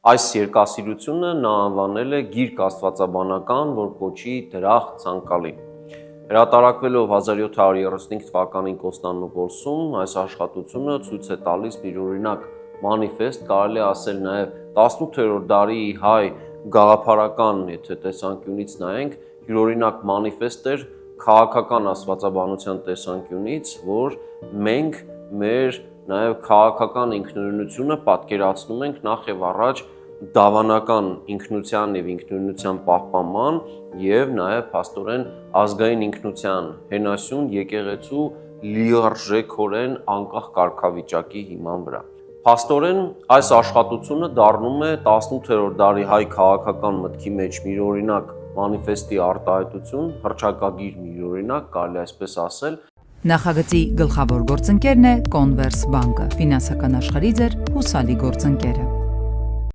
Այս երկասիրությունը նա անվանել է գիրք աստվածաբանական, որ կոչի դրախտ ցանկալի։ Հրատարակվելով 1735 թվականին Կոստանդնուպոլսում, այս աշխատությունը ցույց է տալիս մի օրինակ մանիֆեստ, կարելի է ասել նաև 18-րդ դարի հայ գաղափարական, եթե տեսանկյունից նայենք, յուրօրինակ մանիֆեստ էր քաղաքական աստվածաբանության տեսանկյունից, որ մենք մեր նաև քաղաքական ինքնուրույնությունը պատկերացնում ենք նախ եւ առաջ դավանական ինքնության եւ ինքնուրույնության պահպանման եւ նաև փաստորեն ազգային ինքնության հենասյուն եկեղեցու լիարժեքորեն անկախ կարգավիճակի հիման վրա։ Փաստորեն այս աշխատությունը դառնում է 18-րդ դարի հայ քաղաքական մտքի մեջ մի օրինակ մանիֆեստի արտահայտություն, հռչակագիր մի օրինակ, կարելի այսպես ասել։ Նախագծի գլխավոր գործընկերն է Converse բանկը, ֆինանսական աշխարհի ձեր հուսալի գործընկերը։